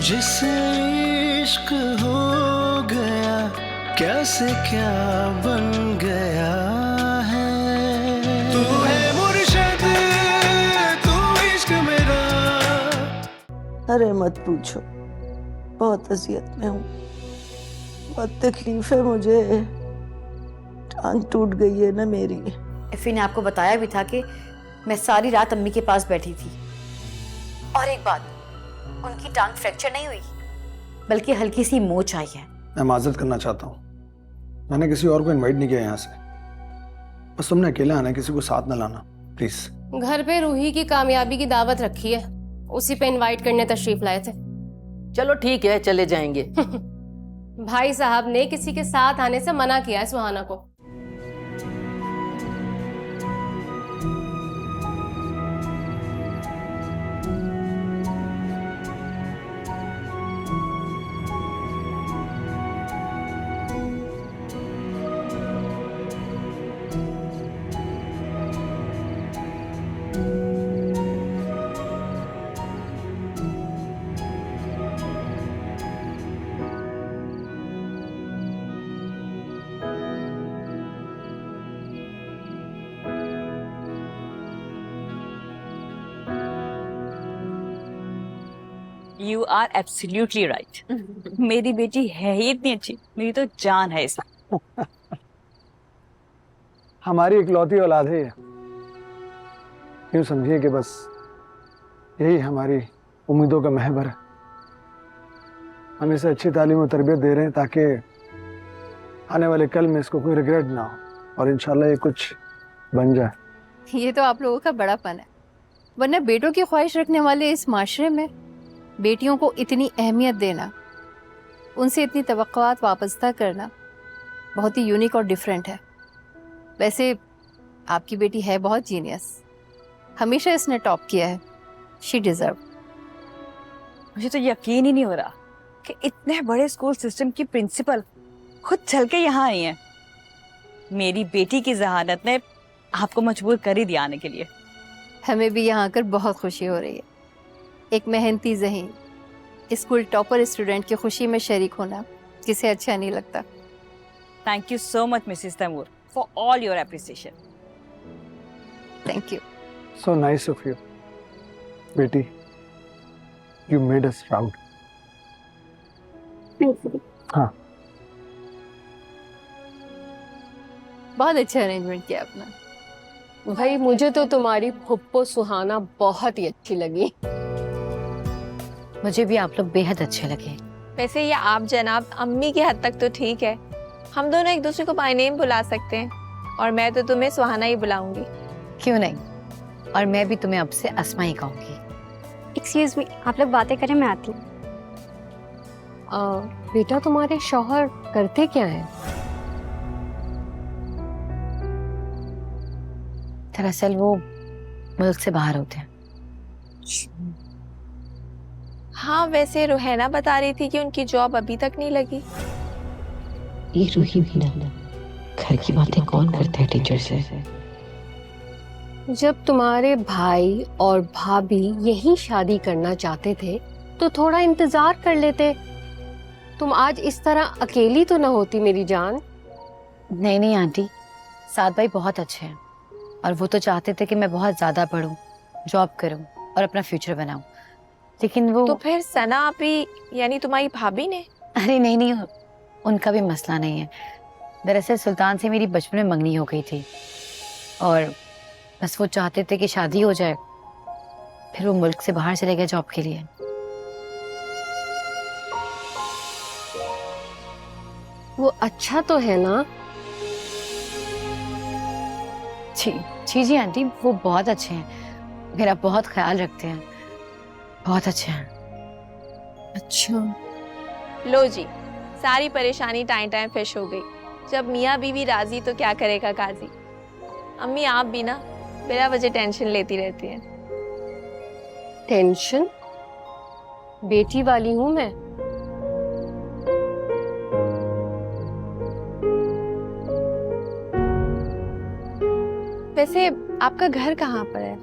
जिसे इश्क हो गया कैसे क्या बन गया है। तू है मुर्शिद तू इश्क मेरा। अरे मत पूछो, बहुत अजियत में हूँ, बहुत तकलीफ है मुझे। टांग टूट गई है ना मेरी। इफ़ी ने आपको बताया भी था कि मैं सारी रात अम्मी के पास बैठी थी। और एक बात, उनकी टांग फ्रैक्चर नहीं हुई बल्कि हल्की सी मोच आई है। मैं माजरत करना चाहता हूँ, मैंने किसी और को इनवाइट नहीं किया यहाँ से। बस तुमने अकेले आना है, किसी को साथ न लाना प्लीज। घर पे रूही की कामयाबी की दावत रखी है, उसी पे इनवाइट करने तशरीफ लाए थे। चलो ठीक है, चले जाएंगे। भाई साहब ने किसी के साथ आने से मना किया है सुहाना को। You are absolutely right. मेरी बेटी है ही इतनी अच्छी, मेरी तो जान है इसमें। हमारी इकलौती औलाद है ये। यूँ समझिए कि बस यही हमारी उम्मीदों का महवर है। हम इसे अच्छी तालीम और तरबियत दे रहे हैं ताकि आने वाले कल में इसको कोई रिग्रेट ना हो और इंशाल्लाह ये कुछ बन जाए। ये तो आप लोगों का बड़ापन है, वरना बेटों की ख्वाहिश रखने वाले इस माशरे में बेटियों को इतनी अहमियत देना, उनसे इतनी तवक्कुआत वाबस्ता करना बहुत ही यूनिक और डिफरेंट है। वैसे आपकी बेटी है बहुत जीनियस, हमेशा इसने टॉप किया है। She deserve. मुझे तो यकीन ही नहीं हो रहा कि इतने बड़े स्कूल सिस्टम की प्रिंसिपल खुद चल के यहाँ आई हैं। मेरी बेटी की जहानत ने आपको मजबूर कर ही दिया आने के लिए। हमें भी यहाँ आकर बहुत खुशी हो रही है। एक मेहनती ज़हीन स्कूल टॉपर स्टूडेंट की खुशी में शरीक होना किसे अच्छा नहीं लगता। Thank you so much Mrs Taimur for all your appreciation. Thank you. So nice of you बेटी, यू मेड अस प्राउड। हाँ, बहुत अच्छा अरेंजमेंट किया आपने। भाई मुझे तो तुम्हारी फुप्पो सुहाना बहुत ही अच्छी लगी। मुझे भी आप लोग बेहद अच्छे लगे। वैसे ये आप जनाब अम्मी की हद तक तो ठीक है, हम दोनों एक दूसरे को बाय नेम बुला सकते हैं और मैं तो तुम्हें सुहाना ही बुलाऊंगी। क्यों नहीं, और मैं भी तुम्हें अब से अस्मा ही कहूंगी। एक्सक्यूज मी, आप लोग बातें करें, मैं आती हूँ। बेटा तुम्हारे शौहर करते क्या है? दरअसल वो मुल्क से बाहर होते हैं। हाँ, वैसे रुहैना बता रही थी कि उनकी जॉब अभी तक नहीं लगी। ये रूही भी ना, घर की बातें कौन करता है टीचर से। जब तुम्हारे भाई और भाभी यही शादी करना चाहते थे तो थोड़ा इंतजार कर लेते। तुम आज इस तरह अकेली तो ना होती मेरी जान। नहीं नहीं आंटी, साद भाई बहुत अच्छे हैं और वो तो चाहते थे कि मैं बहुत ज्यादा पढूं, जॉब करूं और अपना फ्यूचर बनाऊं, लेकिन वो तो फिर सना आपी यानी तुम्हारी भाभी ने? अरे नहीं नहीं, उनका भी मसला नहीं है। दरअसल सुल्तान से मेरी बचपन में मंगनी हो गई थी और बस वो चाहते थे कि शादी हो जाए, फिर वो मुल्क से बाहर चले गए जॉब के लिए। वो अच्छा तो है ना? जी जी आंटी, वो बहुत अच्छे हैं, मेरा बहुत ख्याल रखते हैं, बहुत अच्छे हैं। अच्छा, लो जी, सारी परेशानी टाइम टाइम फिश हो गई। जब मियाँ बीवी राजी तो क्या करेगा काजी। अम्मी आप भी ना बिना वजह टेंशन लेती रहती हैं। टेंशन? बेटी वाली हूं मैं। वैसे आपका घर कहाँ पर है?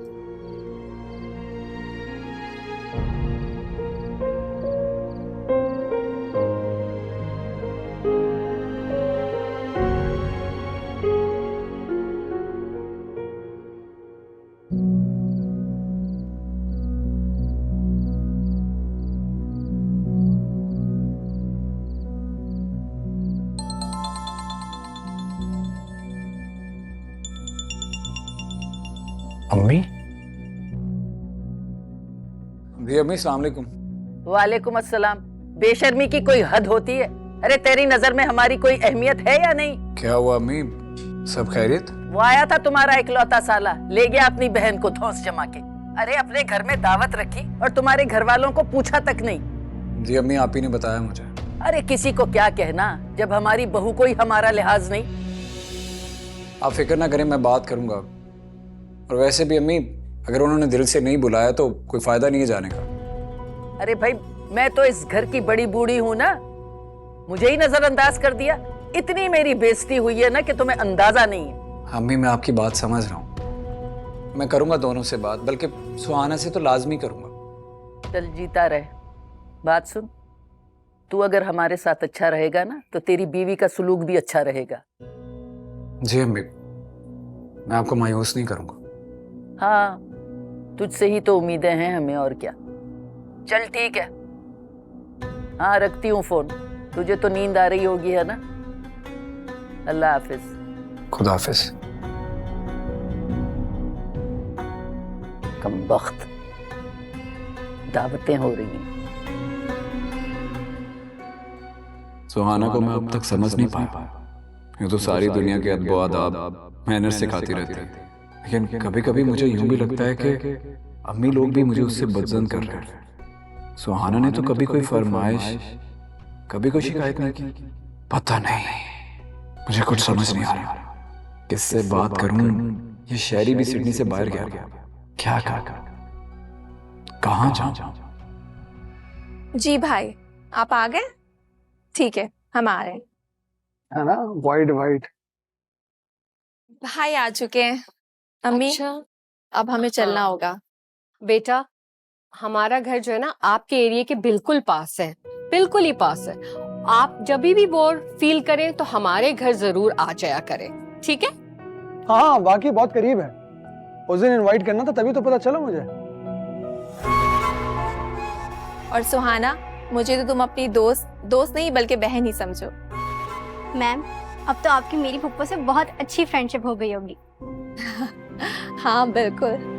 जी अम्मी, अस्सलाम वालेकुम। वालेकुम अस्सलाम। बेशर्मी की कोई हद होती है? अरे तेरी नजर में हमारी कोई अहमियत है या नहीं? क्या हुआ अम्मी, सब खैरियत? वो आया था तुम्हारा इकलौता साला, ले गया अपनी बहन को धौंस जमा के। अरे अपने घर में दावत रखी और तुम्हारे घर वालों को पूछा तक नहीं। जी अम्मी, आप ही ने बताया मुझे। अरे किसी को क्या कहना जब हमारी बहू को ही हमारा लिहाज नहीं। आप फिक्र ना करें, मैं बात करूंगा। और वैसे भी अम्मी, अगर उन्होंने दिल से नहीं बुलाया तो कोई फायदा नहीं है जाने का। अरे भाई, मैं तो इस घर की बड़ी बूढ़ी हूँ ना, मुझे ही नजरअंदाज कर दिया। इतनी मेरी बेइज्जती हुई है ना कि तुम्हें अंदाजा नहीं है। अम्मी, मैं आपकी बात समझ रहा हूँ, मैं करूंगा दोनों से बात, बल्कि सुहाना से तो लाजमी करूंगा। चल जीता रहे। बात सुन, तू अगर हमारे साथ अच्छा रहेगा ना तो तेरी बीवी का सुलूक भी अच्छा रहेगा। जी अम्मी, मैं आपको मायूस नहीं करूंगा। हाँ, तुझसे ही तो उम्मीदें हैं हमें, और क्या। चल ठीक है, हाँ रखती हूँ फोन। तुझे तो नींद आ रही होगी है ना। अल्लाह हाफिज। खुदा हाफिज। कम वक्त दावतें हो रही हैं। सुहाना को मैं अब तक समझ नहीं पाया। यूँ तो सारी दुनिया के अदब आदाब मैनर सिखाती रहती है, लेकिन कभी कभी मुझे यूं भी लगता है कि अम्मी लोग भी मुझे उससे बदजन कर रहे हैं। सुहाना ने तो कभी कोई फरमाइश, कभी कोई शिकायत नहीं की। पता नहीं, मुझे कुछ समझ नहीं आ रहा। किससे बात करूं? ये शहरी भी सिडनी से बाहर गया, क्या कहाँ जाऊं? जी भाई, आप आ गए? ठीक है, हम आ रहे हैं। है ना, वाइट वाइट। भाई आ चुके हैं। अम्मी, अच्छा, अब हमें चलना हाँ। होगा। बेटा, हमारा घर जो है ना आपके एरिया के बिल्कुल पास है, बिल्कुल ही पास है। आप जब भी बोर फील करें तो हमारे घर जरूर आ जाया करें, ठीक है? हाँ वाकई बहुत करीब है। उस दिन इनवाइट करना था, तभी तो पता चला मुझे। और सुहाना, मुझे तो तुम अपनी दोस्त नहीं बल्कि बहन ही समझो। मैम, अब तो आपकी मेरी फूफो से बहुत अच्छी फ्रेंडशिप हो गई होगी। हाँ बिल्कुल।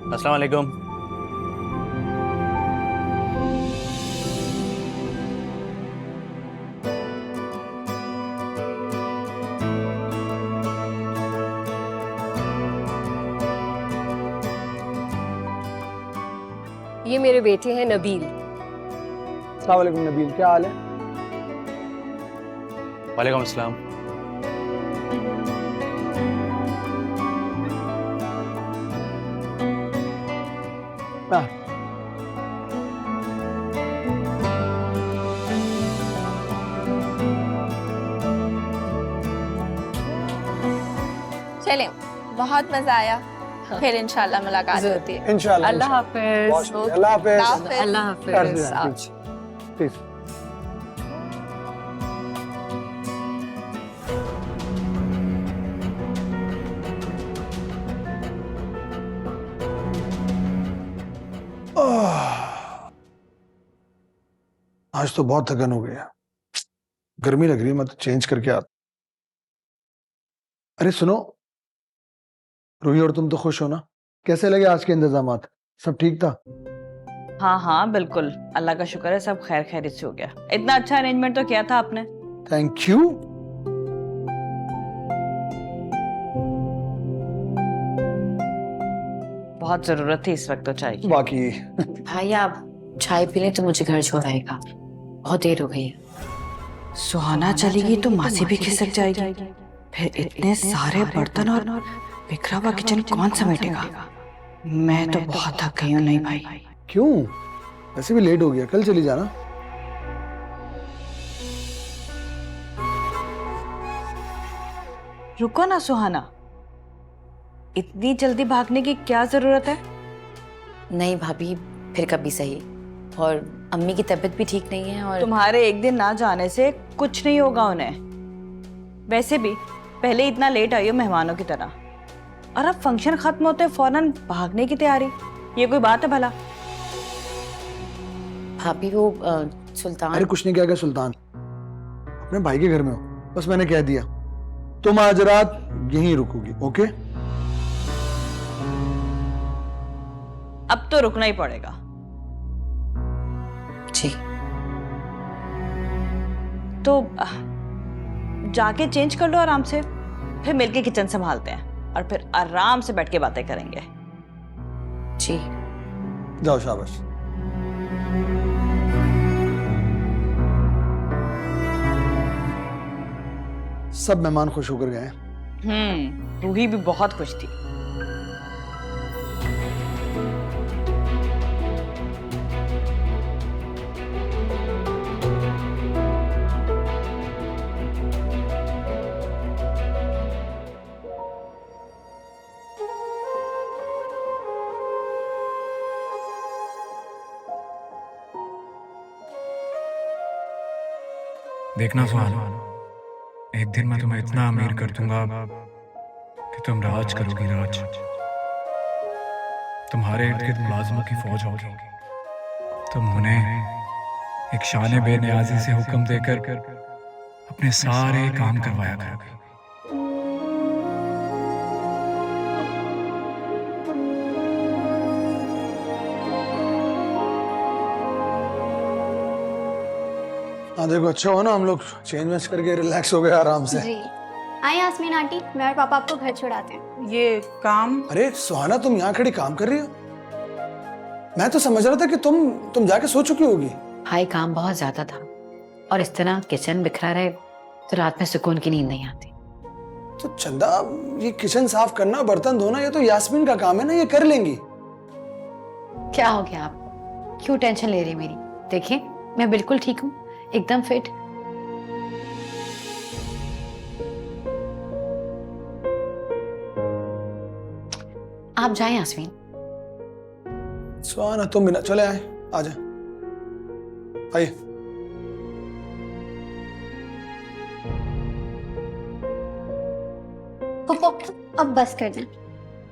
अस्सलाम वालेकुम। ये मेरे बेटे हैं नबील। अस्सलाम वालेकुम नबील, क्या हाल है? वालेकुम अस्सलाम। हाँ। चलें, बहुत मजा आया। फिर इंशाल्लाह मुलाकात होती है। इंशाल्लाह। अल्लाह हाफिज। अल्लाह हाफिज। अल्लाह हाफिज। प्लीज। आज तो बहुत थकन हो गया, गर्मी लग रही है, मैं तो चेंज करके आता। अरे सुनो, रूही और तुम तो खुश हो ना? कैसे लगे आज के इंतजामात? सब ठीक था? हाँ हाँ बिल्कुल, अल्लाह का शुक्र है, सब खैर खैरियत से हो गया। इतना अच्छा अरेंजमेंट तो किया था आपने। Thank you. बहुत जरूरत थी इस वक्त तो चाय की। बाकी भाई आप चाय पी लें तो मुझे घर छोड़ आएगा, बहुत देर हो गई है। सुहाना चलेगी तो मासी भी खिसक जाएगी, फिर इतने सारे बर्तन और बिखरा हुआ किचन कौन समेटेगा? मैं तो बहुत थक गई हूँ। नहीं भाई। क्यों? वैसे भी लेट हो गया, कल चली जाना। रुको ना सुहाना, इतनी जल्दी भागने की क्या जरूरत है? नहीं भाभी, फिर कभी सही। और अम्मी की तबीयत भी ठीक नहीं है। और तुम्हारे एक दिन ना जाने से कुछ नहीं होगा उन्हें। वैसे भी पहले इतना लेट आई हो मेहमानों की तरह, और अब फंक्शन खत्म होते फौरन भागने की तैयारी, ये कोई बात है भला? भाभी वो सुल्तान। अरे कुछ नहीं, क्या सुल्तान? अपने भाई के घर में हो, बस मैंने कह दिया। तुम आज रात यहीं रुकोगी, ओके? अब तो रुकना ही पड़ेगा। जी। तो जाके चेंज कर लो आराम से, फिर मिलके किचन संभालते हैं और फिर आराम से बैठ के बातें करेंगे। जी। जाओ, शाबाश। सब मेहमान खुश होकर गए। रूही भी बहुत खुश थी। देखना सुहाना, एक दिन मैं तुम्हें इतना अमीर कर दूंगा कि तुम राज करोगी, राज। तुम्हारे इर्द गिर्द मुलाजिमों की फौज होगी। तुम उन्हें एक शान बेनियाजी से हुक्म देकर अपने सारे काम करवाया करोगे। हाँ देखो, अच्छा हो ना, हम लोग चेंज वेंज करके रिलैक्स हो गए आराम से। जी। आए यास्मीन आंटी, मैं और पापा आपको घर छोड़ाते हैं। ये काम? अरे सुहाना, तुम यहाँ खड़ी काम कर रही हो? मैं तो समझ रहा था कि तुम जाके सो चुकी होगी। भाई काम बहुत ज्यादा था और इस तरह किचन बिखरा रहे तो रात में सुकून की नींद नहीं आती। तो चंदा, ये किचन साफ करना, बर्तन धोना, ये तो यास्मीन का काम है ना, ये कर लेंगी। क्या हो गया आपको? क्यों टेंशन ले रही है मेरी? देखिए मैं बिल्कुल ठीक हूँ, एकदम फिट। आप जाएं यास्मीन। सुहाना तुम बिना चले आए, आ जाए, आइए। अब बस कर दें,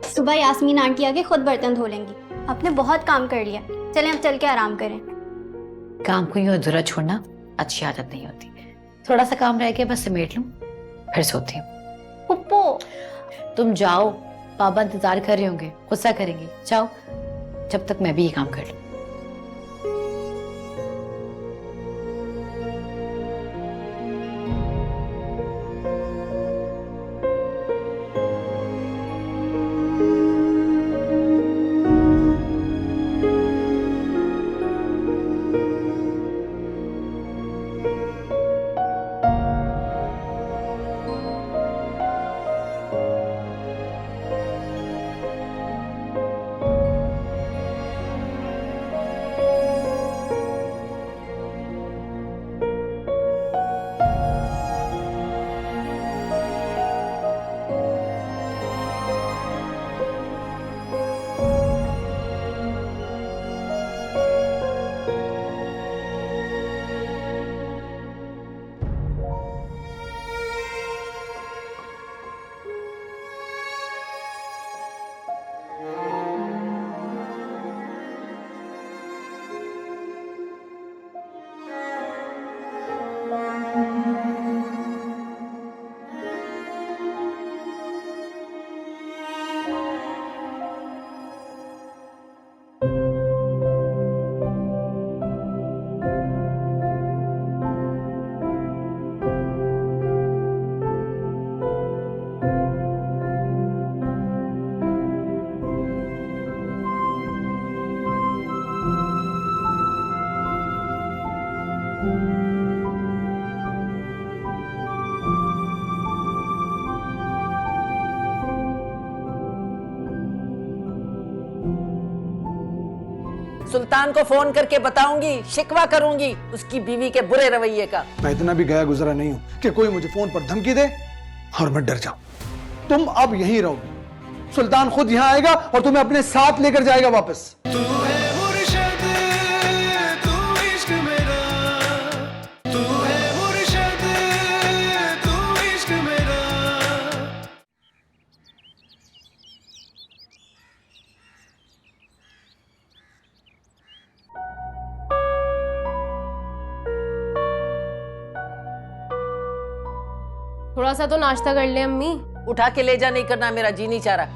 सुबह यास्मीन आंटी आके खुद बर्तन धो लेंगी। आपने बहुत काम कर लिया, चलें अब चल के आराम करें। काम को यूं अधूरा छोड़ना अच्छी आदत नहीं होती। थोड़ा सा काम रह गया, बस समेट लूं फिर सोती हूँ। पुप्पो तुम जाओ, पापा इंतजार कर रहे होंगे, गुस्सा करेंगे। जाओ, जब तक मैं भी ये काम कर लूं। सुल्तान को फोन करके बताऊंगी, शिकवा करूंगी उसकी बीवी के बुरे रवैये का। मैं इतना भी गया गुजरा नहीं हूं कि कोई मुझे फोन पर धमकी दे और मैं डर जाऊं। तुम अब यहीं रहोगे, सुल्तान खुद यहां आएगा और तुम्हें अपने साथ लेकर जाएगा वापस। थोड़ा सा तो नाश्ता कर ले अम्मी। उठा के ले जा, नहीं करना, मेरा जी नहीं चाह रहा।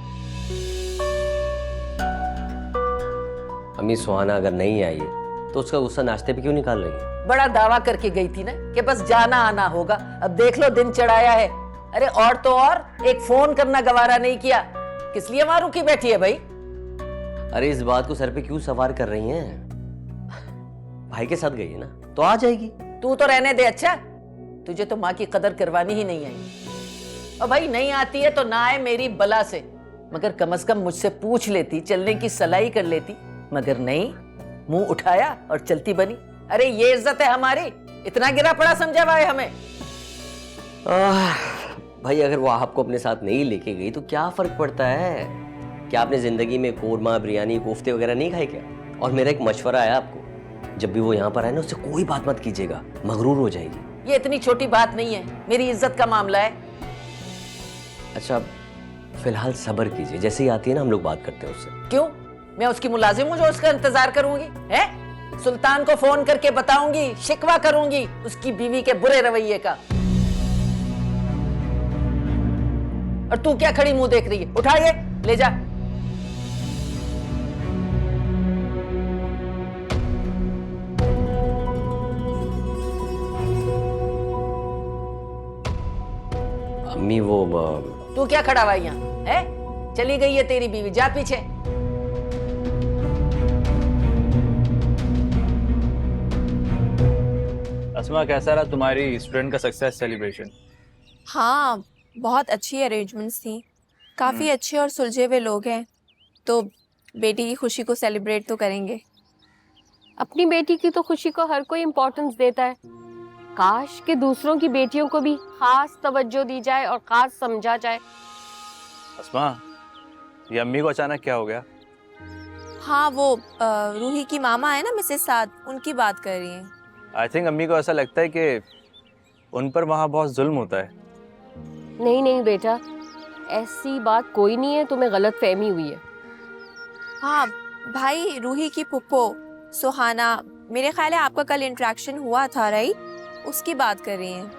अम्मी सुहाना अगर नहीं आई है तो उसका गुस्सा नाश्ते पे क्यों निकाल रही है? बड़ा दावा करके गई थी ना कि बस जाना आना होगा, अब देख लो दिन चढ़ाया है। अरे और तो और एक फोन करना गवारा नहीं किया, किस लिए वहां रुकी बैठी है भाई? अरे इस बात को सर पे क्यों सवार कर रही हैं? भाई के साथ गई है ना, तो आ जाएगी। तू तो रहने दे, अच्छा तुझे तो माँ की कदर करवानी ही नहीं आई। और भाई नहीं आती है तो ना आए मेरी बला से, मगर कम से कम मुझसे पूछ लेती, चलने की सलाही कर लेती, मगर नहीं, मुंह उठाया और चलती बनी। अरे ये इज्जत है हमारी, इतना गिरा पड़ा समझा हुआ है हमें। भाई अगर वो आपको अपने साथ नहीं लेके गई तो क्या फर्क पड़ता है? क्या आपने जिंदगी में कोरमा, बिरयानी, कोफ्ते वगैरह नहीं खाए क्या? और मेरा एक मशवरा है आपको, जब भी वो यहाँ पर आए ना, उससे कोई बात मत कीजिएगा, मगरूर हो जाएगी। ये इतनी छोटी बात नहीं है, मेरी इज्जत का मामला है। अच्छा फिलहाल सब्र कीजिए, जैसे ही आती है ना हम लोग बात करते हैं उससे। क्यों, मैं उसकी मुलाजिम हूँ जो उसका इंतजार करूंगी? है सुल्तान को फोन करके बताऊंगी, शिकवा करूंगी उसकी बीवी के बुरे रवैये का। और तू क्या खड़ी मुंह देख रही है? उठा ये, ले जा। अम्मी वो तू क्या खड़ा हुआ यहाँ है? चली गई है तेरी बीवी, जा पीछे। अस्मा, कैसा रहा तुम्हारी स्टूडेंट का सक्सेस सेलिब्रेशन? हाँ, बहुत अच्छी अरेंजमेंट्स थी, काफ़ी अच्छे और सुलझे हुए लोग हैं, तो बेटी की खुशी को सेलिब्रेट तो करेंगे। अपनी बेटी की तो खुशी को हर कोई इम्पोर्टेंस देता है, काश कि दूसरों की बेटियों को भी खास तवज्जो दी जाए और खास समझा जाए। अस्मा, ये अम्मी को अचानक क्या हो गया? हाँ, वो रूही की मामा है ना मिसेस साद, उनकी बात कर रही हैं। आई थिंक अम्मी को ऐसा लगता है कि उन पर वहाँ बहुत जुल्म होता है। नहीं नहीं बेटा, ऐसी बात कोई नहीं है, तुम्हें गलत फहमी हुई है। हाँ भाई, रूही की पुप्पो सुहाना, मेरे ख्याल है आपका कल इंटरेक्शन हुआ था राइट, उसकी बात कर रही हैं।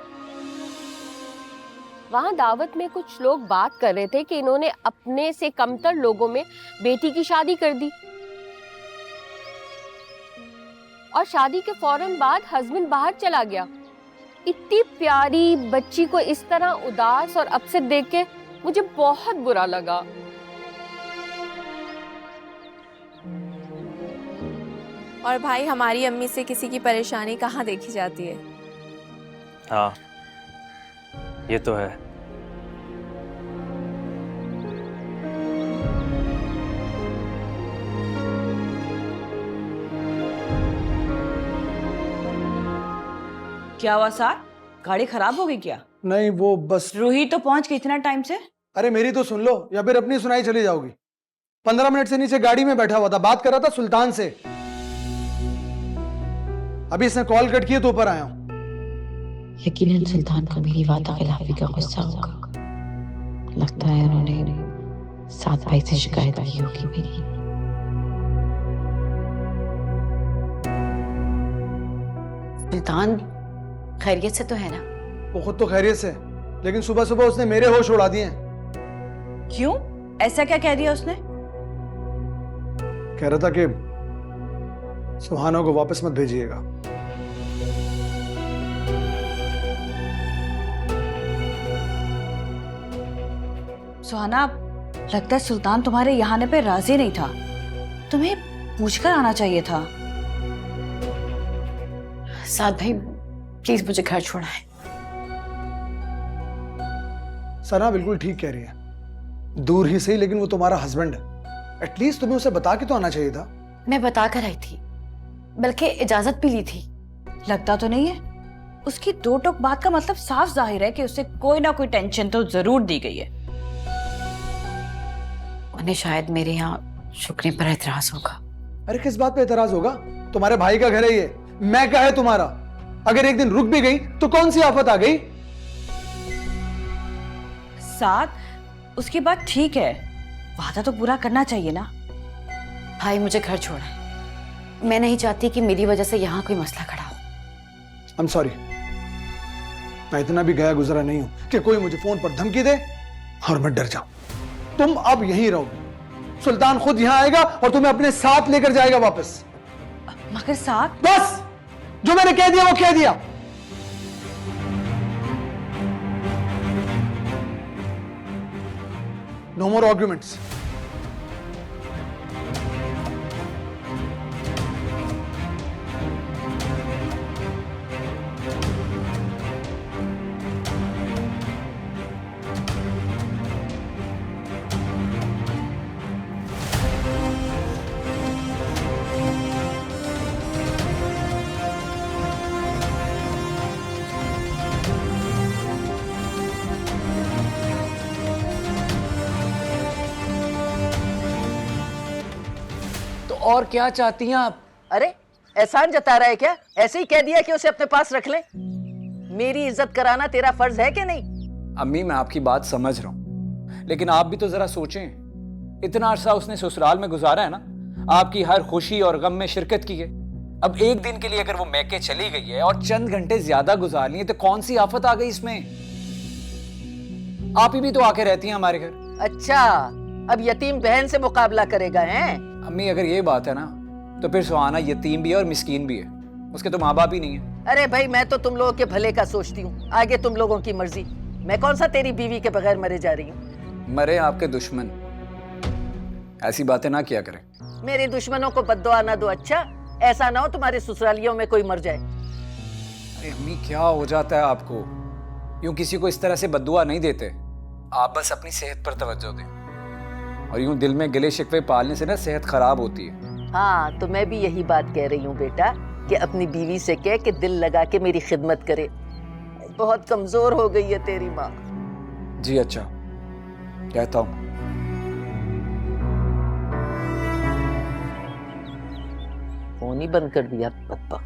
वहाँ दावत में कुछ लोग बात कर रहे थे कि इन्होंने अपने से कमतर लोगों में बेटी की शादी कर दी, और शादी के फौरन बाद हस्बैंड बाहर चला गया। इतनी प्यारी बच्ची को इस तरह उदास और अपसेट देख के मुझे बहुत बुरा लगा। और भाई, हमारी अम्मी से किसी की परेशानी कहाँ देखी जाती है। हाँ ये तो है। क्या हुआ सर, गाड़ी खराब हो गई क्या? नहीं वो बस। रूही तो पहुंच गई इतना टाइम से। अरे मेरी तो सुन लो या फिर अपनी सुनाई चली जाओगी। 15 मिनट से नीचे गाड़ी में बैठा हुआ था, बात कर रहा था सुल्तान से, अभी इसने कॉल कट किया तो ऊपर आया हूं। यकीनन सुल्तान को मेरी वादा खिलाफी का गुस्सा होगा, लगता है उन्होंने साथ भाई से शिकायत की होगी मेरी। सुल्तान खैरियत से तो है ना? वो खुद तो खैरियत से, लेकिन सुबह सुबह उसने मेरे होश उड़ा दिए हैं। क्यों, ऐसा क्या कह दिया उसने? कह रहा था कि सुहाना को वापस मत भेजिएगा। सुहाना, लगता है सुल्तान तुम्हारे यहाँ आने पे राजी नहीं था, तुम्हें पूछकर आना चाहिए था। साद भाई प्लीज मुझे घर छोड़ा है। सना बिल्कुल ठीक कह रही है, दूर ही सही लेकिन वो तुम्हारा हस्बैंड है, एटलीस्ट तुम्हें उसे बता के तो आना चाहिए था। मैं बता कर आई थी, बल्कि इजाजत भी ली थी। लगता तो नहीं है, उसकी दो टोक बात का मतलब साफ जाहिर है कि उसे कोई ना कोई टेंशन तो जरूर दी गई है। उन्हें शायद मेरे यहाँ शुक्रिया पर एतराज होगा। अरे किस बात पे एतराज होगा? तुम्हारे भाई का घर है ये, मैं का है तुम्हारा। अगर एक दिन रुक भी गई तो कौन सी आफत आ गई? साथ उसकी बात ठीक है, वादा तो पूरा करना चाहिए ना। भाई मुझे घर छोड़ा है, मैं नहीं चाहती कि मेरी वजह से यहाँ कोई मसला खड़ा हो। I'm sorry, मैं इतना भी गया गुजरा नहीं हूं कि कोई मुझे फोन पर धमकी दे और मैं डर जाऊं। तुम अब यहीं रहोगे, सुल्तान खुद यहां आएगा और तुम्हें अपने साथ लेकर जाएगा वापस। मगर साथ? बस, जो मैंने कह दिया वो कह दिया। नो मोर आर्ग्यूमेंट्स। और क्या चाहती हैं आप? अरे एहसान जता रहा है क्या? ऐसे ही कह दिया कि उसे अपने पास रख ले। मेरी इज्जत कराना तेरा फर्ज है कि नहीं? अम्मी मैं आपकी बात समझ रहा हूँ, लेकिन आप भी तो जरा सोचें। इतना अरसा उसने ससुराल में गुजारा है ना, आपकी हर खुशी और गम में शिरकत की है। अब एक दिन के लिए अगर वो मैके चली गई है और चंद घंटे ज्यादा गुजार लिए तो कौन सी आफत आ गई इसमें? आप ही भी तो आके रहती हैं हमारे घर। अच्छा, अब यतीम बहन से मुकाबला करेगा हैं? अम्मी अगर ये बात है ना तो फिर सुहाना यतीम भी है और मिस्कीन भी है, उसके तो माँ बाप ही नहीं है। अरे भाई, मैं तो तुम लोगों के भले का सोचती हूँ, आगे तुम लोगों की मर्जी। मैं कौन सा तेरी बीवी के बगैर मरे जा रही हूँ? मरे आपके दुश्मन, ऐसी बातें ना किया करें। मेरे दुश्मनों को बद्दुआ ना दो। अच्छा, ऐसा ना हो तुम्हारे ससुरालियों में कोई मर जाए। अरे अम्मी क्या हो जाता है आपको? यूं किसी को इस तरह से बद्दुआ नहीं देते। आप बस अपनी सेहत पर तवज्जो दें, और यूं दिल में गिले शिकवे पालने से ना सेहत खराब होती है। हाँ, तो मैं भी यही बात कह रही हूँ बेटा, कि अपनी बीवी से कह कि दिल लगा के मेरी खिदमत करे। बहुत कमजोर हो गई है तेरी माँ। जी अच्छा, कहता हूँ। फोन ही बंद कर दिया पप्पा।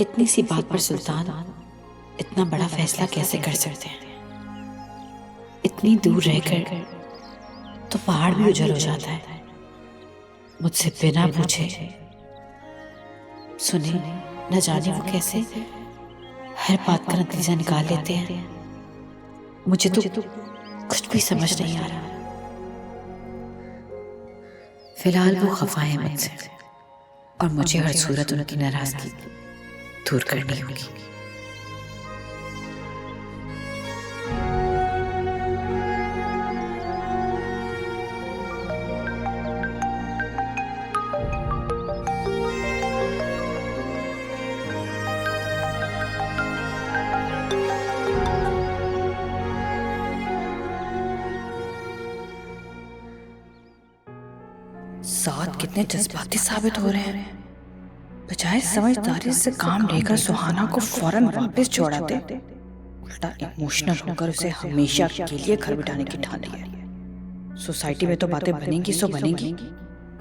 इतनी सी बात पर सुल्तान इतना बड़ा फैसला कैसे कर सकते हैं? इतनी दूर रहकर तो पहाड़ भी उजड़ हो जाता है। मुझसे बिना पूछे सुने न जाने वो कैसे हर बात का नतीजा निकाल लेते हैं। मुझे तो कुछ भी समझ नहीं आ रहा। फिलहाल वो खफा है मुझसे और मुझे हर सूरत उनकी नाराजगी दूर करनी होगी। साथ कितने जज्बाती साबित हो रहे हैं। बजाय समझदारी से काम लेकर सुहाना को फौरन वापस छोड़ाते, उल्टा इमोशनल होकर उसे हमेशा के लिए घर बिठाने की ठान ली है। सोसाइटी में तो बातें बनेंगी सो बनेंगी।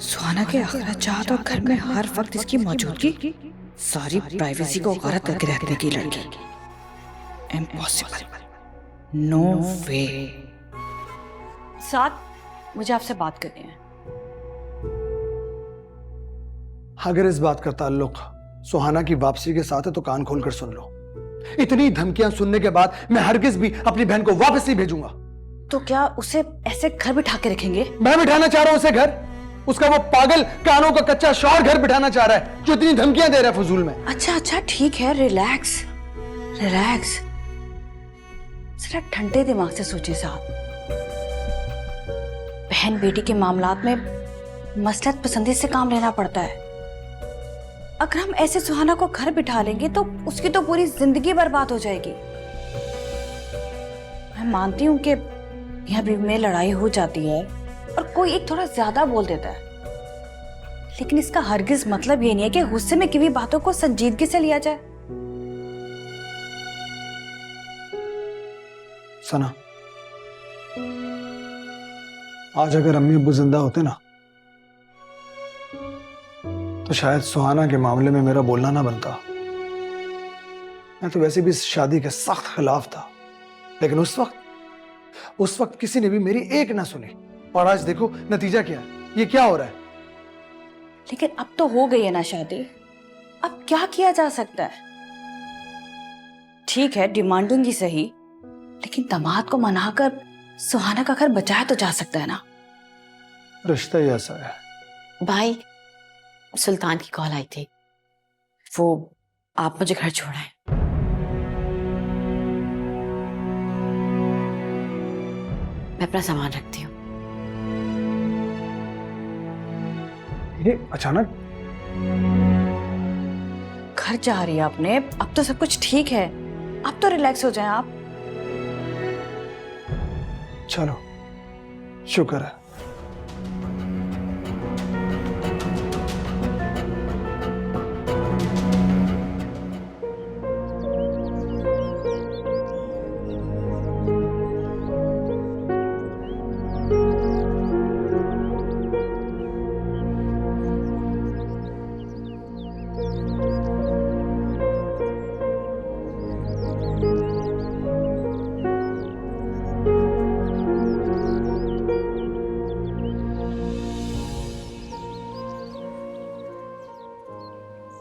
सुहाना के अखराजात और घर में हर वक्त इसकी मौजूदगी, सारी प्राइवेसी को गलत करके रखने की लड़की। इम्पॉसिबल, नो वे। साथ मुझे आपसे बात करनी है। अगर इस बात का ताल्लुक सुहाना की वापसी के साथ है तो कान खोलकर सुन लो। इतनी धमकियां सुनने के बाद मैं हरगिज भी अपनी बहन को वापस नहीं भेजूंगा। तो क्या उसे ऐसे घर बिठा के रखेंगे? मैं बिठाना चाह रहा हूं उसे घर। उसका वो पागल कानों का कच्चा शौहर घर बिठाना चाह रहा है जो इतनी धमकियां दे रहा है फजूल में। अच्छा अच्छा ठीक है, रिलैक्स रिलैक्स। जरा ठंडे दिमाग से सोचिए साहब। बहन बेटी के मामलात में मसलहत पसंदी से काम लेना पड़ता है। अगर हम ऐसे सुहाना को घर बिठा लेंगे तो उसकी तो पूरी जिंदगी बर्बाद हो जाएगी। मैं मानती हूँ कि यहाँ भी में लड़ाई हो जाती है और कोई एक थोड़ा ज्यादा बोल देता है, लेकिन इसका हरगिज मतलब ये नहीं है कि गुस्से में की हुई बातों को संजीदगी से लिया जाए। सना, आज अगर अम्मी अब्बू जिंदा होते ना तो शायद सुहाना के मामले में मेरा बोलना ना बनता। मैं तो वैसे भी इस शादी के सख्त खिलाफ था, लेकिन उस वक्त किसी ने भी मेरी एक ना सुनी। और आज देखो नतीजा क्या है, ये क्या हो रहा है। लेकिन अब तो हो गई है ना शादी, अब क्या किया जा सकता है। ठीक है डिमांड दूंगी सही, लेकिन दामाद को मनाकर सुहाना का घर बचाया तो जा सकता है ना। रिश्ता ही ऐसा है। भाई, सुल्तान की कॉल आई थी, वो आप मुझे घर छोड़ाएं। मैं अपना सामान रखती हूँ। ये अचानक घर जा रही है आपने, अब तो सब कुछ ठीक है, अब तो रिलैक्स हो जाएं आप। चलो शुक्र है।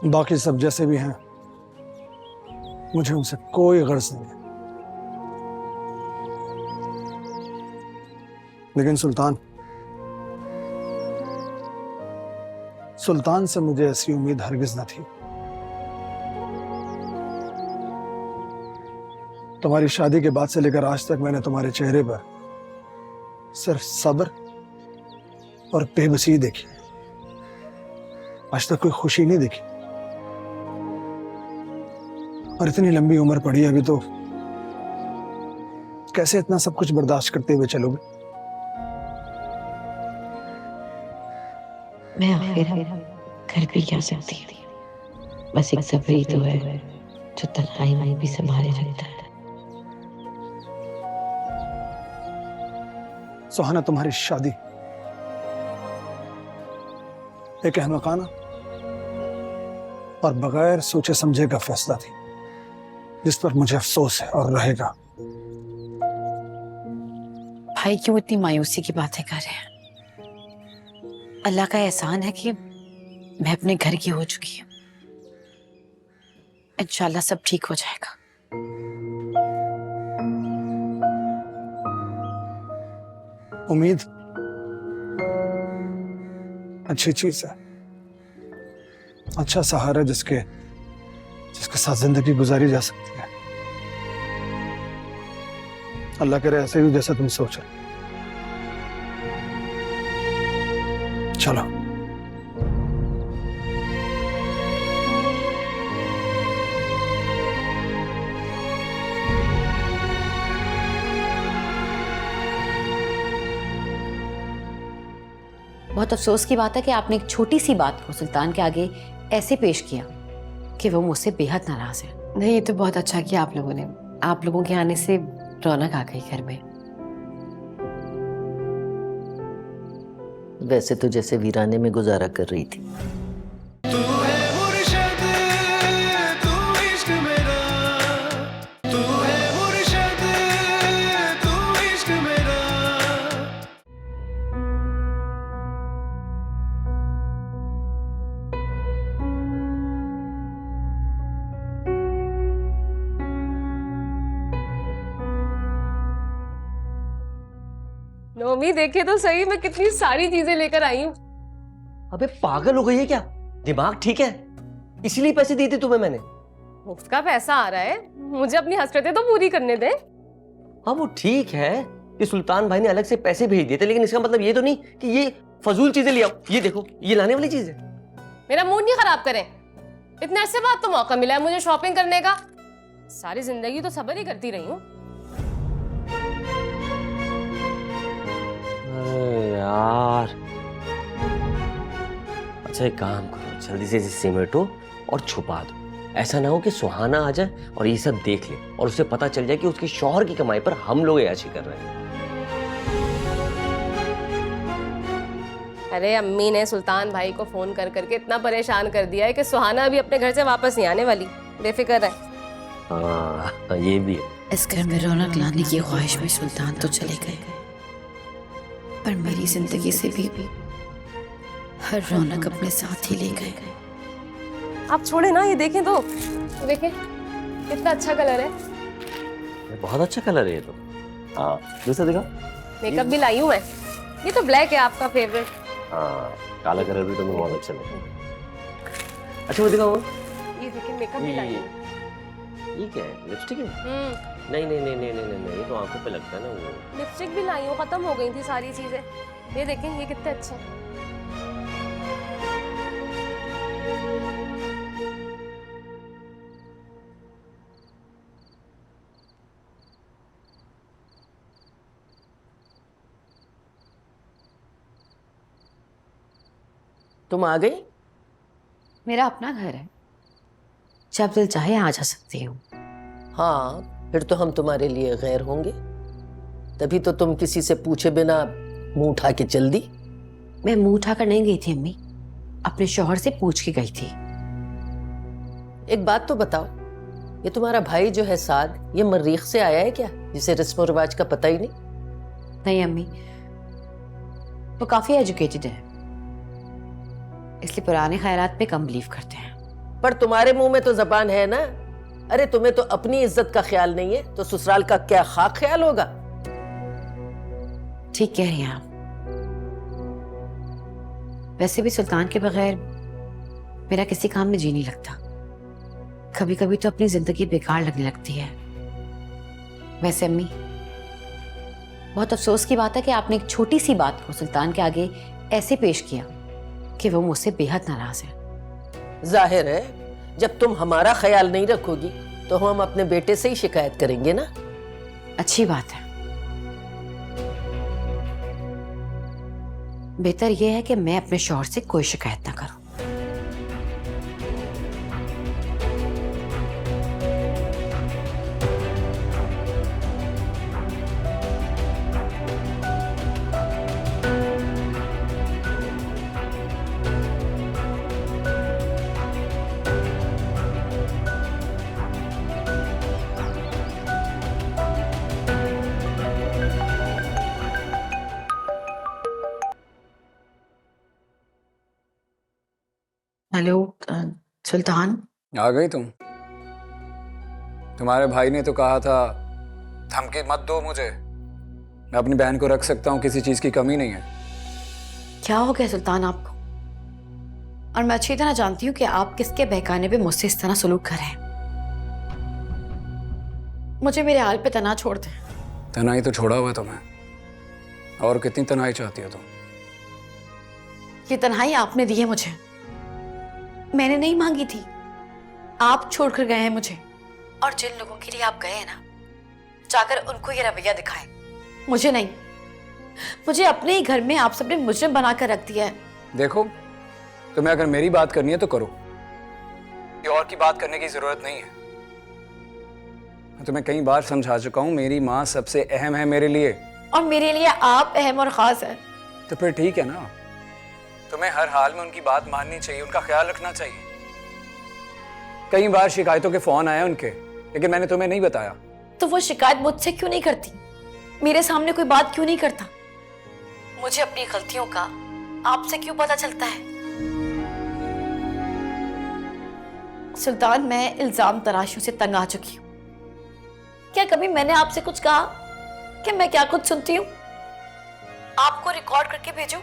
बाकी सब जैसे भी हैं, मुझे उनसे कोई गर्ज नहीं है। लेकिन सुल्तान से मुझे ऐसी उम्मीद हरगिज न थी। तुम्हारी शादी के बाद से लेकर आज तक मैंने तुम्हारे चेहरे पर सिर्फ सब्र और बेबसी देखी, आज तक कोई खुशी नहीं देखी। और इतनी लंबी उम्र पड़ी है अभी, तो कैसे इतना सब कुछ बर्दाश्त करते हुए चलोगे? मैं आखिर घर भी क्या सकती हूँ, बस एक सब्र ही तो है जो तन्हाई में भी संभाले रखता है। सुहाना, तुम्हारी शादी एक अहमकाना और बगैर सोचे समझे का फैसला थी, जिस पर मुझे अफसोस है और रहेगा। भाई क्यों इतनी मायूसी की बातें कर रहे हैं? अल्लाह का एहसान है कि मैं अपने घर की हो चुकी हूँ। इंशाल्लाह सब ठीक हो जाएगा। उम्मीद अच्छी चीज है, अच्छा सहारा जिसके साथ जिंदगी गुजारी जा सकती है। अल्लाह करे ऐसे ही जैसा तुम सोच रहे। चलो बहुत अफसोस की बात है कि आपने एक छोटी सी बात को सुल्तान के आगे ऐसे पेश किया कि वो मुझसे बेहद नाराज है। नहीं, ये तो बहुत अच्छा किया आप लोगों ने। आप लोगों के आने से रौनक आ गई घर में। वैसे तो जैसे वीराने में गुजारा कर रही थी। तू है मुर्शिद, तू इश्क मेरा, तू है मुर्शिद, तू इश्क मेरा। नोमी देखे तो सही, मैं कितनी सारी चीजें लेकर आई हूँ। अबे पागल हो गई है क्या? दिमाग ठीक है? इसीलिए पैसे दिए थे तुम्हें मैंने। मुफ्त का पैसा आ रहा है, मुझे अपनी हसरतें तो पूरी करने दे। हाँ वो ठीक है कि सुल्तान भाई ने अलग से पैसे भेज दिए थे, लेकिन इसका मतलब ये तो नहीं कि ये फजूल चीजें ले आओ। ये देखो, ये लाने वाली चीज है। मेरा मूड नहीं खराब करें। इतने अरसे बाद तो मौका मिला है मुझे शॉपिंग करने का। सारी जिंदगी तो सब्र ही करती रही हूँ। यार अच्छा एक काम करो, जल्दी से इसे समेटो और छुपा दो। ऐसा ना हो कि सुहाना आ जाए और ये सब देख ले और उसे पता चल जाए कि उसके शौहर की कमाई पर हम लोग ऐसी कर रहे हैं। अरे अम्मी ने सुल्तान भाई को फोन कर करके इतना परेशान कर दिया है कि सुहाना अभी अपने घर से वापस नहीं आने वाली, बेफिक्र है। हाँ ये भी है। इस घर में रौनक लाने की ख्वाहिश में सुल्तान तो चले गए, पर मेरी जिंदगी से भी हर रौनक अपने साथ ही ले गए। आप छोड़े ना, ये देखें तो देखें कितना अच्छा कलर है। बहुत अच्छा कलर है ये तो। हाँ दूसरा दिखा। मेकअप भी लाई हूँ मैं। ये तो ब्लैक है आपका फेवरेट। हाँ काला कलर भी तुम्हें बहुत अच्छा लगता। अच्छा वो दिखाओ। ये देखिए मेकअप भी लाई हूँ। ये क्या है, लिपस्टिक है? नहीं नहीं नहीं नहीं नहीं नहीं, ये तो आंखों पे लगता है ना वो। लिपस्टिक भी लाई हूँ, खत्म हो गई थी सारी चीजें। ये देखें ये कितने अच्छे हैं। तुम आ गई? मेरा अपना घर है, जब दिल चाहे आ जा सकती हूँ। हाँ फिर तो हम तुम्हारे लिए गैर होंगे, तभी तो तुम किसी से पूछे बिना मुंह उठा के चल दी। मैं मुंह उठाकर नहीं गई थी अम्मी, अपने शौहर से पूछ के गई थी। एक बात तो बताओ, ये तुम्हारा भाई जो है साद, ये मरीख से आया है क्या, जिसे रस्म और रिवाज का पता ही नहीं? नहीं अम्मी, वो काफी एजुकेटेड है, इसलिए पुराने ख्यालात पे कम बिलीव करते हैं। पर तुम्हारे मुंह में तो जबान है ना। अरे तुम्हें तो अपनी इज्जत का ख्याल नहीं है, तो ससुराल का क्या खाक ख्याल होगा। ठीक कह रही हैं आप। वैसे भी सुल्तान के बगैर मेरा किसी काम में जी नहीं लगता। कभी कभी तो अपनी जिंदगी बेकार लगने लगती है। वैसे अम्मी, बहुत अफसोस की बात है कि आपने एक छोटी सी बात को सुल्तान के आगे ऐसे पेश किया कि वो मुझसे बेहद नाराज है। जाहिर है जब तुम हमारा ख्याल नहीं रखोगी तो हम अपने बेटे से ही शिकायत करेंगे ना। अच्छी बात है। बेहतर यह है कि मैं अपने शौहर से कोई शिकायत ना करूं। हेलो सुल्तान। आ गई तुम? तुम्हारे भाई ने तो कहा था धमकी मत दो मुझे, मैं अपनी बहन को रख सकता हूँ, किसी चीज की कमी नहीं है। क्या हो गया सुल्तान आपको? और मैं अच्छी तरह जानती हूँ कि आप किसके बहकाने पे मुझसे इस तरह सलूक कर रहे हैं। मुझे मेरे हाल पे तना छोड़ दे। तनाई तो छोड़ा हुआ है तुम्हें, और कितनी तनाई चाहती हो तुम? ये तन्हाई आपने दी है मुझे, मैंने नहीं मांगी थी। आप छोड़कर गए हैं मुझे, और जिन लोगों के लिए आप गए हैं ना, जाकर उनको ये रवैया दिखाएं, मुझे नहीं। मुझे अपने ही घर में आप सबने मुजरिम बनाकर रख दिया है। देखो, तुम्हें अगर मेरी बात करनी है तो करो, ये और की बात करने की जरूरत नहीं है। मैं तुम्हें कई बार समझा चुका हूँ, मेरी माँ सबसे अहम है मेरे लिए, और मेरे लिए आप अहम और खास हैं। तो फिर ठीक है ना, तुम्हें हर हाल में उनकी बात माननी चाहिए, उनका ख्याल रखना चाहिए। कई बार शिकायतों के फोन आए उनके, लेकिन मैंने तुम्हें नहीं बताया। तो वो शिकायत मुझसे क्यों नहीं करती? मेरे सामने कोई बात क्यों नहीं करता? मुझे अपनी गलतियों का आपसे क्यों पता चलता है? सुल्तान, मैं इल्जाम तराशियों से तंग आ चुकी हूँ। क्या कभी मैंने आपसे कुछ कहा कि मैं क्या कुछ सुनती हूँ? आपको रिकॉर्ड करके भेजूं?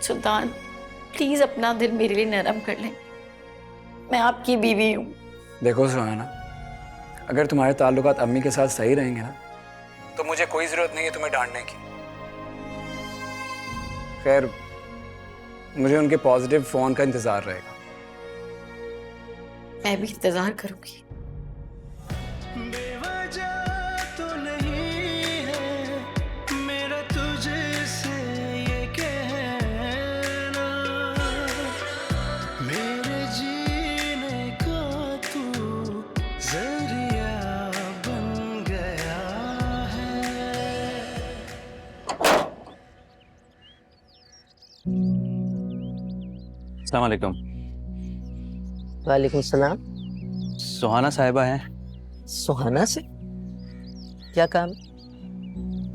सुल्तान, प्लीज अपना दिल मेरे लिए नरम कर लें। मैं आपकी बीवी हूँ। देखो सुहाना, अगर तुम्हारे ताल्लुकात अम्मी के साथ सही रहेंगे ना, तो मुझे कोई जरूरत नहीं है तुम्हें डांटने की। खैर, मुझे उनके पॉजिटिव फोन का इंतजार रहेगा। मैं भी इंतजार करूंगी। बेवजह तो नहीं है मेरा तुझसे ये कहना, मेरे अस्सलाम वालेकुम। वालेकुम सलाम। सुहाना साहिबा हैं? सुहाना से क्या काम?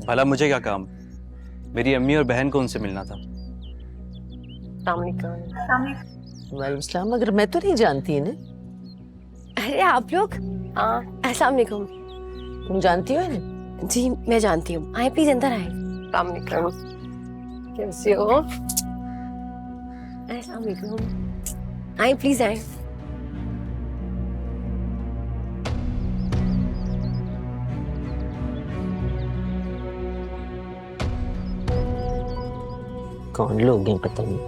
भला मुझे क्या काम, मेरी अम्मी और बहन को उनसे मिलना था। वालेकुम सलाम, मगर मैं तो नहीं जानती इन्हें। अरे आप लोग, अस्सलाम वालेकुम। तुम जानती हो इन्हें? जी मैं जानती हूँ, आए प्लीज अंदर आए। अस्सलाम वालेकुम, कैसे हो? अस्सलाम वालेकुम, आए प्लीज आए। कौन लोग हैं पता नहीं।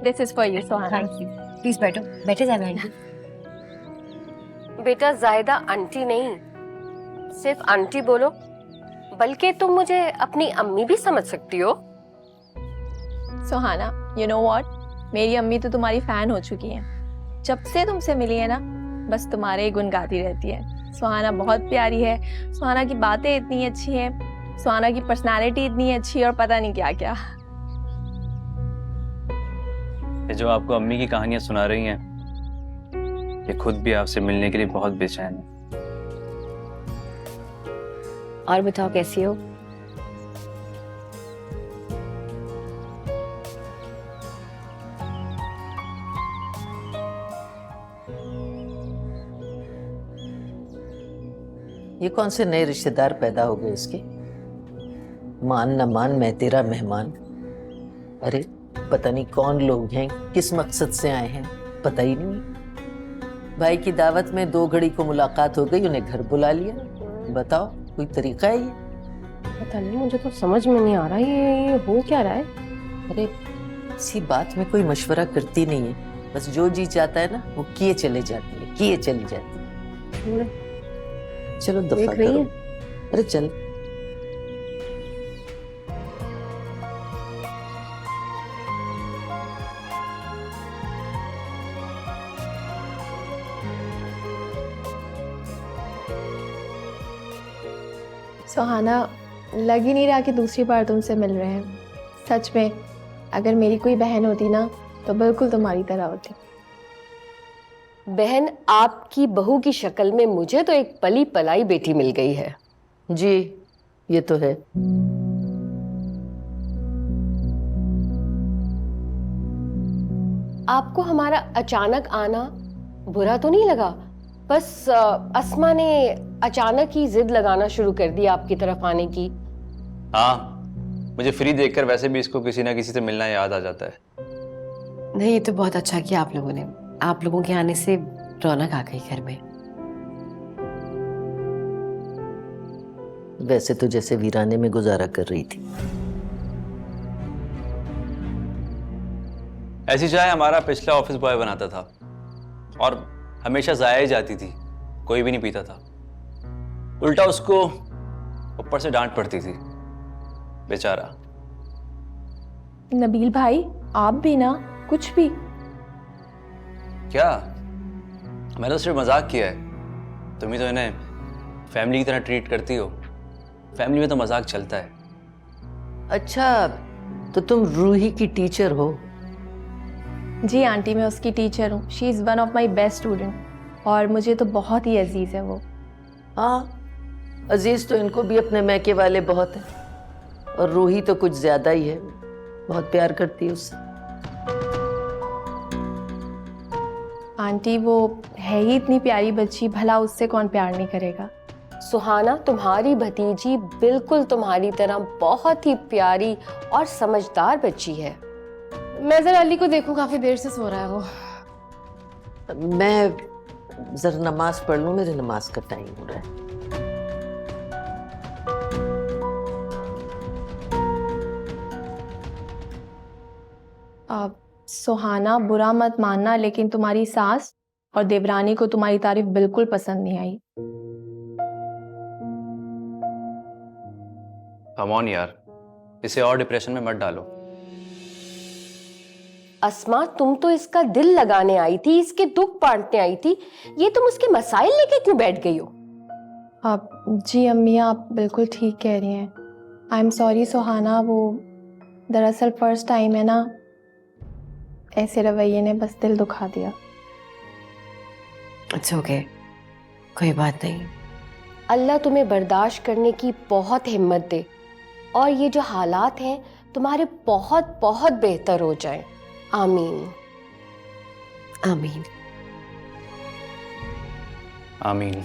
This is for you Suhana. Thank you. Please बैठो, बैठे जाना आंटी। बेटा जायदा आंटी नहीं, सिर्फ आंटी बोलो, बल्कि तुम मुझे अपनी अम्मी भी समझ सकती हो। सुहाना, यू नो व्हाट, मेरी अम्मी तो तुम्हारी फैन हो चुकी हैं। जब से तुमसे मिली है ना, बस तुम्हारे ही गुण गाती रहती है। सुहाना बहुत प्यारी है, सुहाना की बातें इतनी अच्छी हैं, सुहाना की पर्सनालिटी इतनी अच्छी है और पता नहीं क्या क्या। ये जो आपको अम्मी की कहानियां सुना रही हैं, ये खुद भी आपसे मिलने के लिए बहुत बेचैन है। और बताओ कैसी हो? ये कौन से नए रिश्तेदार पैदा हो गए इसके? मान न मान मैं तेरा मेहमान। अरे पता नहीं कौन लोग हैं, किस मकसद से आए हैं, पता ही नहीं। भाई की दावत में 2 घड़ी को मुलाकात हो गई, उन्हें घर बुला लिया। बताओ कोई तरीका है ये? पता नहीं, मुझे तो समझ में नहीं आ रहा ये हो क्या रहा है। अरे इसी बात में कोई मशवरा करती नहीं है, बस जो जी चाहता है ना वो किए चले जाती है, किए चली जाती है। चलो दफा देख रही करो। है? अरे चल। सुहाना, लग ही नहीं रहा कि दूसरी बार तुमसे मिल रहे हैं। सच में, अगर मेरी कोई बहन होती ना तो बिल्कुल तुम्हारी तरह होती। बहन, आपकी बहू की शक्ल में मुझे तो एक पली पलाई बेटी मिल गई है। जी ये तो है। आपको हमारा अचानक आना बुरा तो नहीं लगा? बस अस्मा ने अचानक ही जिद लगाना शुरू कर दी आपकी तरफ आने की। हाँ, मुझे फ्री देखकर वैसे भी इसको किसी ना किसी से मिलना याद आ जाता है। नहीं, ये तो बहुत अच्छा किया आप लोगों ने। आप लोगों के आने से रौनक आ गई घर में। वैसे तो जैसे वीराने में गुजारा कर रही थी। ऐसी चाय हमारा पिछला ऑफिस बॉय बनाता था और हमेशा जाया ही जाती थी, कोई भी नहीं पीता था। उल्टा उसको ऊपर से डांट पड़ती थी, बेचारा। नबील भाई, आप भी ना कुछ भी। क्या? मैंने तो सिर्फ मजाक किया है। तुम ही तो इन्हें फैमिली की तरह ट्रीट करती हो। फैमिली में तो मजाक चलता है। अच्छा, तो तुम रूही की टीचर हो? जी आंटी, मैं उसकी टीचर हूँ। She is one of my best student और मुझे तो बहुत ही अजीज़ है वो। हाँ, अजीज तो इनको भी अपने मैके वाले बहुत हैं और रूही तो कुछ ज्यादा ही है, बहुत प्यार करती है उससे। आंटी, वो है ही इतनी प्यारी बच्ची, भला उससे कौन प्यार नहीं करेगा। सुहाना, तुम्हारी भतीजी बिल्कुल तुम्हारी तरह बहुत ही प्यारी और समझदार बच्ची है। मैं जरा अली को देखूं, काफी देर से सो रहा है वो। मैं जरा नमाज पढ़ लूं, मेरे नमाज का टाइम हो रहा है। सुहाना, बुरा मत मानना, लेकिन तुम्हारी सास और देवरानी को तुम्हारी तारीफ बिल्कुल पसंद नहीं आई। कम ऑन यार, इसे और डिप्रेशन में मत डालो। अस्मा, तुम तो इसका दिल लगाने आई थी, इसके दुख बांटने आई थी। ये तुम उसके मसाइल लेके क्यों बैठ गई हो? जी अम्मी, आप बिल्कुल ठीक कह रही हैं। आई एम सॉरी सुहाना, वो दरअसल फर्स्ट टाइम है ना, ऐसे रवैये ने बस दिल दुखा दिया। इट्स ओके, कोई बात नहीं। अल्लाह तुम्हें बर्दाश्त करने की बहुत हिम्मत दे और ये जो हालात हैं तुम्हारे बहुत बहुत बेहतर हो जाए। आमीन आमीन। आमीन।